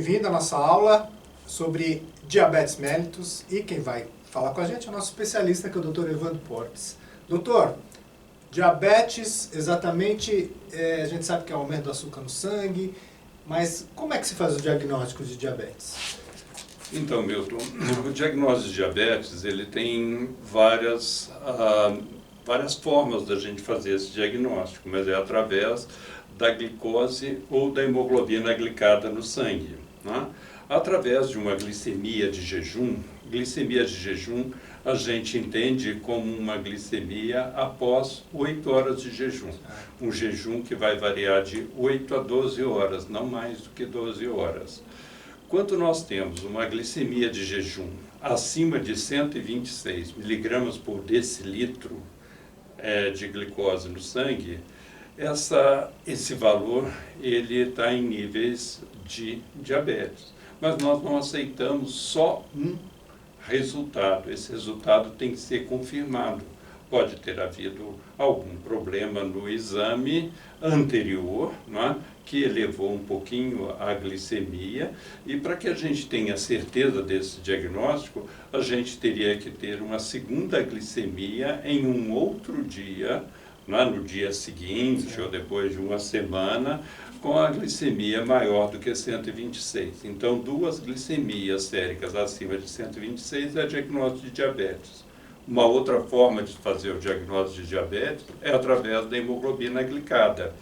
bem-vindo à nossa aula sobre diabetes mellitus e quem vai falar com a gente é o nosso especialista, que é o Dr. Evandro Portes. Doutor, diabetes, exatamente, a gente sabe que é o aumento do açúcar no sangue, mas como é que se faz o diagnóstico de diabetes? Então, Milton, o diagnóstico de diabetes, ele tem várias formas da gente fazer esse diagnóstico, mas é através da glicose ou da hemoglobina glicada no sangue, né? Através de uma glicemia de jejum a gente entende como uma glicemia após 8 horas de jejum. Um jejum que vai variar de 8 a 12 horas, não mais do que 12 horas. Quando nós temos uma glicemia de jejum acima de 126 miligramas por decilitro de glicose no sangue, esse valor ele está em níveis de diabetes. Mas nós não aceitamos só um resultado. Esse resultado tem que ser confirmado. Pode ter havido algum problema no exame anterior, né, que elevou um pouquinho a glicemia, e para que a gente tenha certeza desse diagnóstico, a gente teria que ter uma segunda glicemia em um outro dia, né, no dia seguinte ou depois de uma semana, com a glicemia maior do que 126. Então, 2 glicemias séricas acima de 126 é diagnóstico de diabetes. Uma outra forma de fazer o diagnóstico de diabetes é através da hemoglobina glicada.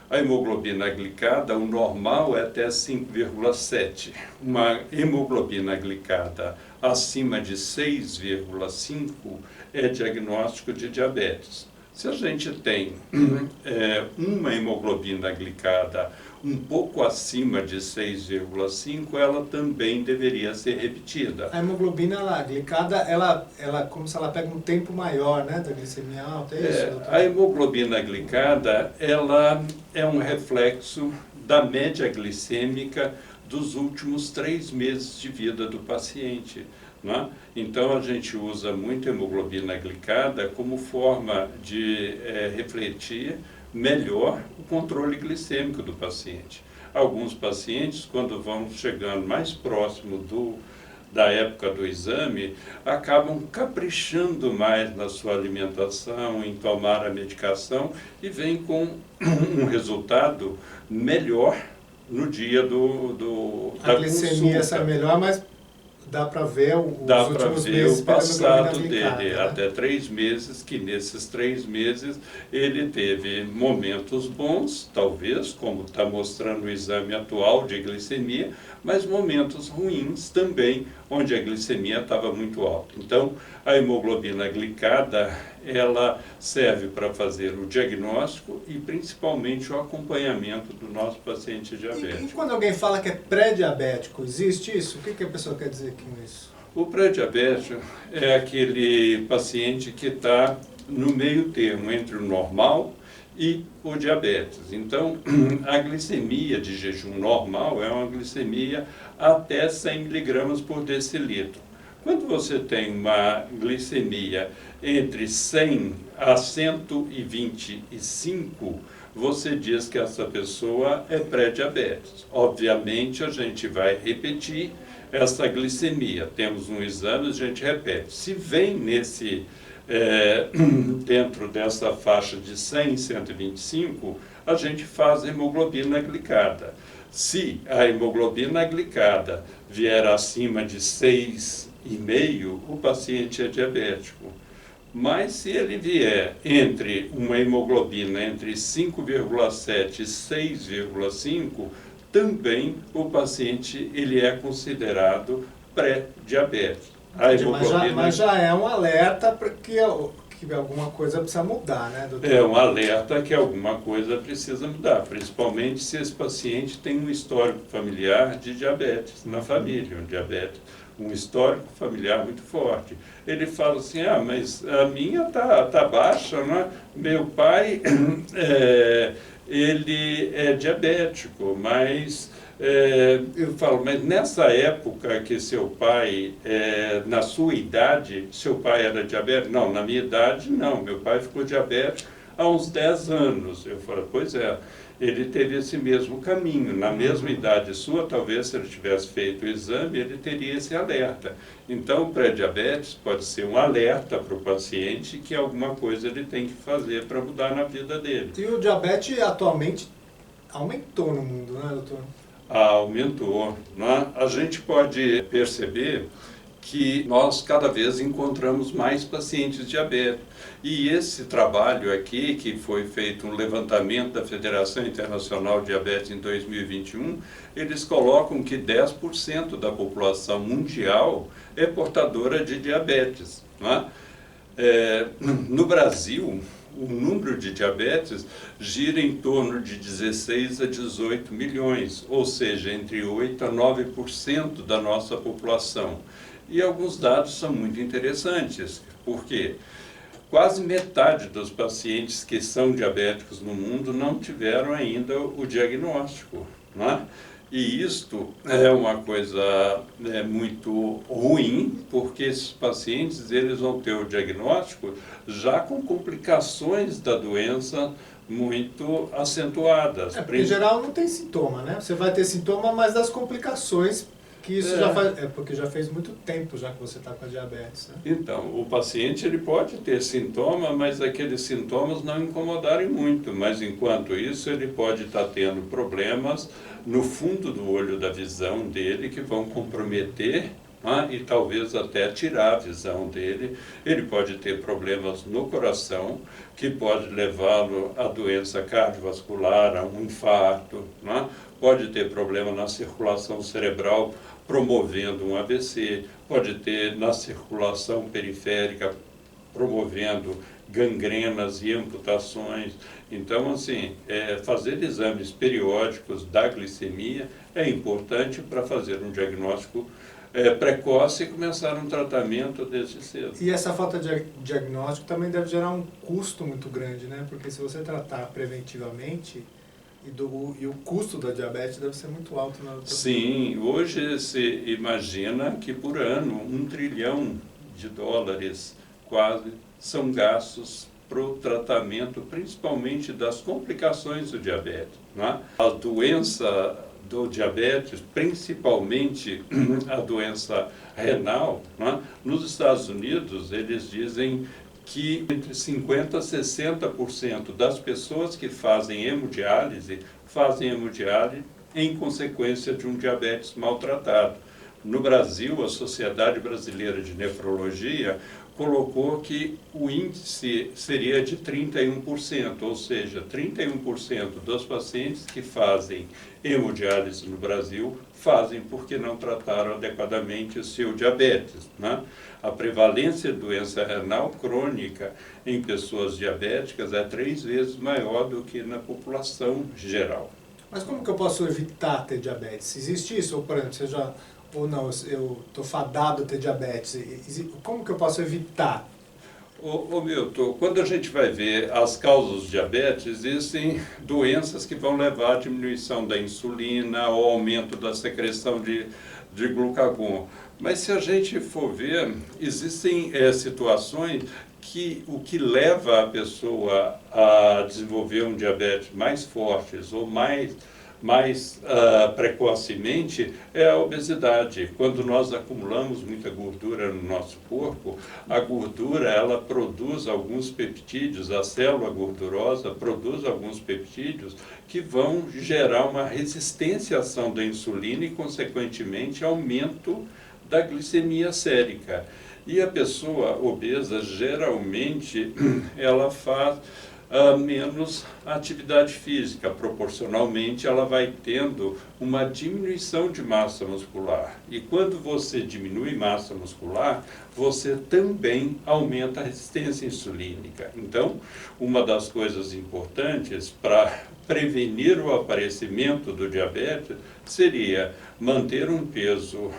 A hemoglobina glicada, o normal é até 5,7. Uma hemoglobina glicada acima de 6,5 é diagnóstico de diabetes. Se a gente tem uma hemoglobina glicada um pouco acima de 6,5, ela também deveria ser repetida. A hemoglobina glicada, ela como se ela pega um tempo maior, né, da glicemia alta, é isso, doutor? A hemoglobina glicada, ela é um reflexo da média glicêmica dos últimos 3 meses de vida do paciente, né? Então, a gente usa muito hemoglobina glicada como forma de refletir melhor o controle glicêmico do paciente. Alguns pacientes, quando vão chegando mais próximo da época do exame, acabam caprichando mais na sua alimentação, em tomar a medicação, e vêm com um resultado melhor no dia da glicemia sai melhor, mas dá para ver os últimos meses o passado glicada, dele, né? até 3 meses, que nesses 3 meses ele teve momentos bons, talvez, como está mostrando o exame atual de glicemia, mas momentos ruins também, onde a glicemia estava muito alta. Então, a hemoglobina glicada, ela serve para fazer o diagnóstico e principalmente o acompanhamento do nosso paciente diabético. E quando alguém fala que é pré-diabético, existe isso? O que a pessoa quer dizer com isso? O pré-diabético é aquele paciente que está no meio termo entre o normal e o diabetes. Então, a glicemia de jejum normal é uma glicemia até 100 miligramas por decilitro. Quando você tem uma glicemia entre 100 a 125, você diz que essa pessoa é pré-diabetes. Obviamente, a gente vai repetir essa glicemia. Temos um exame, a gente repete. Se vem dentro dessa faixa de 100 e 125, a gente faz a hemoglobina glicada. Se a hemoglobina glicada vier acima de 6,5, o paciente é diabético. Mas se ele vier entre uma hemoglobina entre 5,7 e 6,5, também o paciente ele é considerado pré-diabético. Mas já é um alerta para que alguma coisa precisa mudar, né, doutor? É um alerta que alguma coisa precisa mudar, principalmente se esse paciente tem um histórico familiar de diabetes na família, um histórico familiar muito forte. Ele fala assim, mas a minha tá baixa, né? Meu pai, ele é diabético, mas... eu falo, mas nessa época que seu pai, na sua idade, seu pai era diabético? Não, na minha idade não, meu pai ficou diabético há uns 10 anos. Eu falei, pois é, ele teve esse mesmo caminho. Na mesma idade sua, talvez se ele tivesse feito o exame, ele teria esse alerta. Então, o pré-diabetes pode ser um alerta para o paciente que alguma coisa ele tem que fazer para mudar na vida dele. E o diabetes atualmente aumentou no mundo, né, doutor? Aumentou, né? A gente pode perceber que nós cada vez encontramos mais pacientes diabéticos. E esse trabalho aqui, que foi feito um levantamento da Federação Internacional de Diabetes em 2021, eles colocam que 10% da população mundial é portadora de diabetes, né? No Brasil, o número de diabetes gira em torno de 16 a 18 milhões, ou seja, entre 8 a 9% da nossa população. E alguns dados são muito interessantes, porque quase metade dos pacientes que são diabéticos no mundo não tiveram ainda o diagnóstico, não é? E isto é uma coisa muito ruim, porque esses pacientes eles vão ter o diagnóstico já com complicações da doença muito acentuadas. Porque em geral não tem sintoma, né? Você vai ter sintoma, mas das complicações, que isso já faz... porque já fez muito tempo já que você está com a diabetes, né? Então, o paciente ele pode ter sintoma, mas aqueles sintomas não incomodarem muito, mas enquanto isso ele pode estar tendo problemas no fundo do olho da visão dele que vão comprometer, né, e talvez até tirar a visão dele. Ele pode ter problemas no coração, que pode levá-lo a doença cardiovascular, a um infarto, né? Pode ter problema na circulação cerebral, promovendo um AVC, pode ter na circulação periférica, promovendo gangrenas e amputações. Então, assim, fazer exames periódicos da glicemia é importante para fazer um diagnóstico precoce e começar um tratamento desde cedo. E essa falta de diagnóstico também deve gerar um custo muito grande, né? Porque se você tratar preventivamente, e o custo da diabetes deve ser muito alto, né, doutor? Sim, hoje se imagina que por ano $1 trilhão quase são gastos para o tratamento, principalmente das complicações do diabetes, né? A doença do diabetes, principalmente a doença renal, né? Nos Estados Unidos, eles dizem que entre 50% a 60% das pessoas que fazem hemodiálise em consequência de um diabetes maltratado. No Brasil, a Sociedade Brasileira de Nefrologia colocou que o índice seria de 31%, ou seja, 31% dos pacientes que fazem hemodiálise no Brasil fazem porque não trataram adequadamente o seu diabetes, né? A prevalência de doença renal crônica em pessoas diabéticas é 3 vezes maior do que na população geral. Mas como que eu posso evitar ter diabetes? Existe isso? Ou, por exemplo, ou não, eu estou fadado a ter diabetes. Como que eu posso evitar? Ô Milton, quando a gente vai ver as causas do diabetes, existem doenças que vão levar à diminuição da insulina, ao aumento da secreção de glucagon. Mas se a gente for ver, existem situações que o que leva a pessoa a desenvolver um diabetes mais fortes ou mais precocemente é a obesidade. Quando nós acumulamos muita gordura no nosso corpo, a gordura ela produz alguns peptídeos, a célula gordurosa produz alguns peptídeos que vão gerar uma resistência à ação da insulina e, consequentemente, aumento da glicemia sérica. E a pessoa obesa, geralmente, ela faz menos atividade física, proporcionalmente ela vai tendo uma diminuição de massa muscular. E quando você diminui massa muscular, você também aumenta a resistência insulínica. Então, uma das coisas importantes para prevenir o aparecimento do diabetes seria manter um peso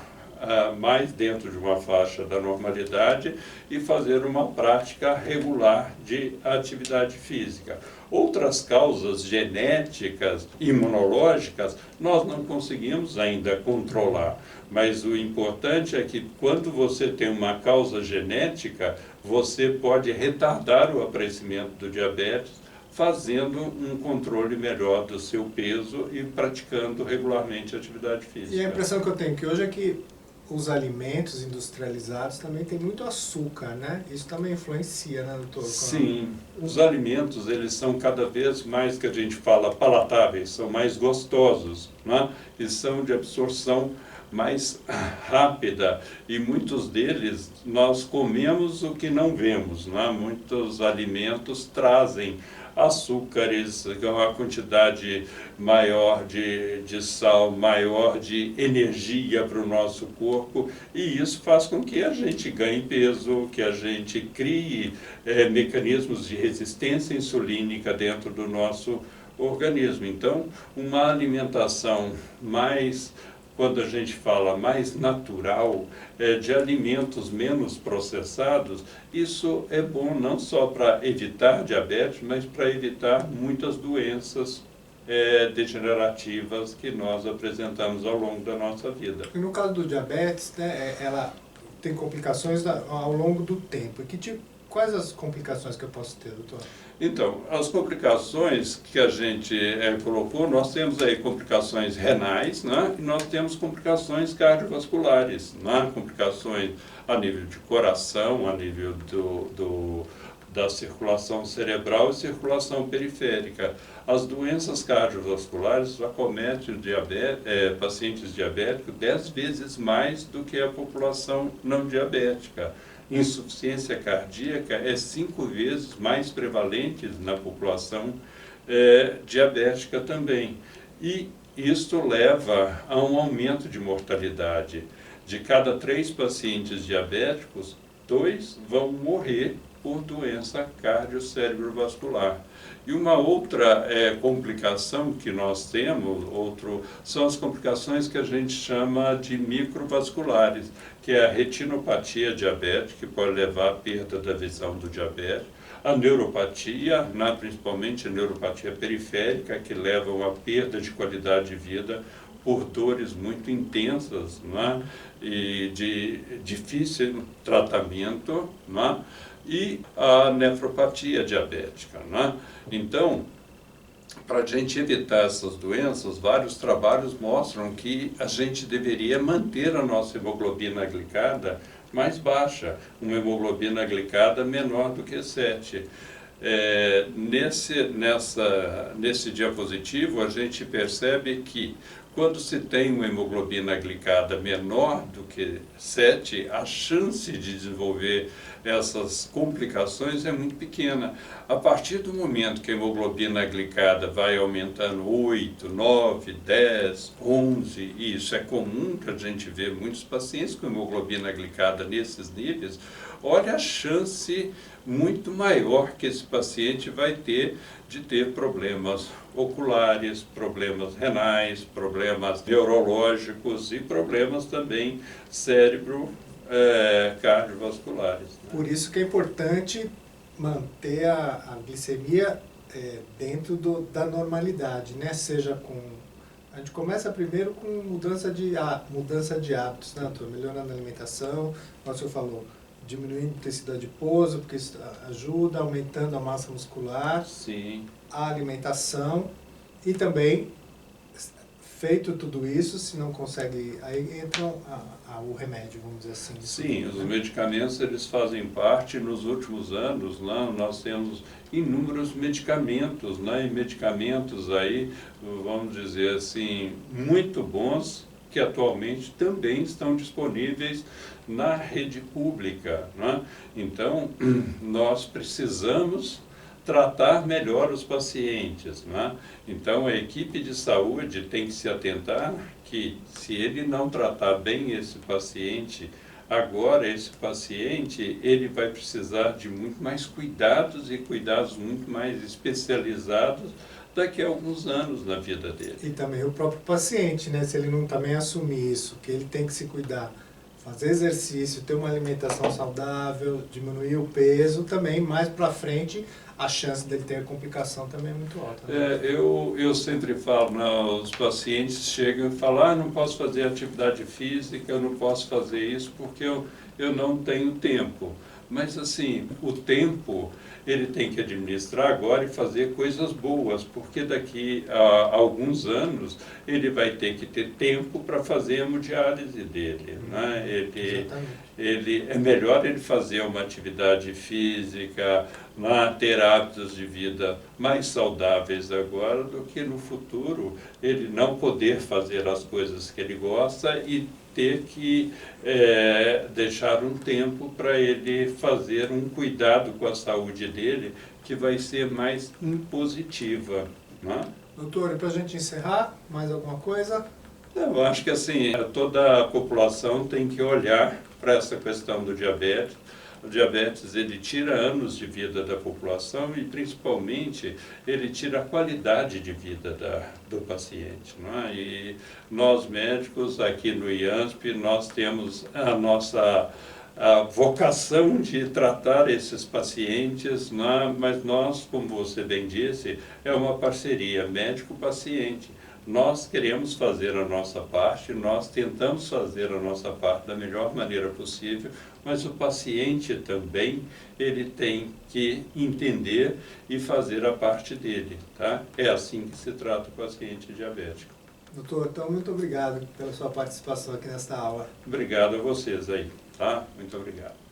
mais dentro de uma faixa da normalidade e fazer uma prática regular de atividade física. Outras causas genéticas, imunológicas, nós não conseguimos ainda controlar, mas o importante é que quando você tem uma causa genética, você pode retardar o aparecimento do diabetes fazendo um controle melhor do seu peso e praticando regularmente atividade física. E a impressão que eu tenho que hoje é que os alimentos industrializados também têm muito açúcar, né? Isso também influencia, né, doutor? Sim, os alimentos, eles são cada vez mais, que a gente fala, palatáveis, são mais gostosos, né? E são de absorção mais rápida, e muitos deles nós comemos o que não vemos, né? Muitos alimentos trazem açúcares, uma quantidade maior de sal, maior de energia para o nosso corpo, e isso faz com que a gente ganhe peso, que a gente crie mecanismos de resistência insulínica dentro do nosso organismo. Então, uma alimentação mais, quando a gente fala mais natural, de alimentos menos processados, isso é bom não só para evitar diabetes, mas para evitar muitas doenças degenerativas que nós apresentamos ao longo da nossa vida. E no caso do diabetes, né, ela tem complicações ao longo do tempo. Quais as complicações que eu posso ter, doutor? Então, as complicações que a gente colocou, nós temos aí complicações renais, né? E nós temos complicações cardiovasculares, né? Complicações a nível de coração, a nível da circulação cerebral e circulação periférica. As doenças cardiovasculares acometem pacientes diabéticos 10 vezes mais do que a população não diabética. Insuficiência cardíaca é 5 vezes mais prevalente na população diabética também. E isto leva a um aumento de mortalidade. De cada 3 pacientes diabéticos, 2 vão morrer por doença cardiocérebrovascular. E uma outra complicação que nós temos, são as complicações que a gente chama de microvasculares, que é a retinopatia diabética, que pode levar à perda da visão do diabético, a neuropatia, principalmente a neuropatia periférica, que leva a uma perda de qualidade de vida por dores muito intensas, e de difícil tratamento, e a nefropatia diabética. Então, para a gente evitar essas doenças, vários trabalhos mostram que a gente deveria manter a nossa hemoglobina glicada mais baixa, uma hemoglobina glicada menor do que 7. Nesse diapositivo, a gente percebe que quando se tem uma hemoglobina glicada menor do que 7, a chance de desenvolver essas complicações é muito pequena. A partir do momento que a hemoglobina glicada vai aumentando 8, 9, 10, 11, e isso é comum que a gente vê muitos pacientes com hemoglobina glicada nesses níveis, olha a chance muito maior que esse paciente vai ter de ter problemas oculares, problemas renais, problemas neurológicos e problemas também cardiovasculares. Por isso que é importante manter a glicemia dentro da normalidade, né? Seja a gente começa primeiro com mudança de hábitos, né, doutor? Melhorando a alimentação, como o senhor falou, diminuindo o tecido adiposo, porque isso ajuda, aumentando a massa muscular. Sim. A alimentação e também, feito tudo isso, se não consegue, aí entra o remédio, vamos dizer assim. Sim, os medicamentos, eles fazem parte. Nos últimos anos, nós temos inúmeros medicamentos, e medicamentos aí, vamos dizer assim, muito bons, que atualmente também estão disponíveis na rede pública. Então, nós precisamos tratar melhor os pacientes. Então, a equipe de saúde tem que se atentar que, se ele não tratar bem esse paciente, agora esse paciente ele vai precisar de muito mais cuidados e cuidados muito mais especializados daqui a alguns anos na vida dele. E também o próprio paciente, né? Se ele não também assumir isso, que ele tem que se cuidar, fazer exercício, ter uma alimentação saudável, diminuir o peso, também mais para frente a chance dele ter complicação também é muito alta. Né? Eu sempre falo, os pacientes chegam e falam, não posso fazer atividade física, eu não posso fazer isso porque eu não tenho tempo. Mas, assim, o tempo ele tem que administrar agora e fazer coisas boas, porque daqui a alguns anos ele vai ter que ter tempo para fazer a hemodiálise dele, né? É melhor ele fazer uma atividade física, ter hábitos de vida mais saudáveis agora do que no futuro ele não poder fazer as coisas que ele gosta e ter que deixar um tempo para ele fazer um cuidado com a saúde dele que vai ser mais impositiva, né? Doutor, e para a gente encerrar, mais alguma coisa? Eu acho que assim, toda a população tem que olhar para essa questão do diabetes. O diabetes, ele tira anos de vida da população e, principalmente, ele tira a qualidade de vida do paciente, não é? E nós, médicos, aqui no IANSP, nós temos a vocação de tratar esses pacientes, mas nós, como você bem disse, é uma parceria médico-paciente. Nós queremos fazer a nossa parte, nós tentamos fazer a nossa parte da melhor maneira possível, mas o paciente também, ele tem que entender e fazer a parte dele, tá? É assim que se trata o paciente diabético. Doutor, então muito obrigado pela sua participação aqui nesta aula. Obrigado a vocês aí, tá? Muito obrigado.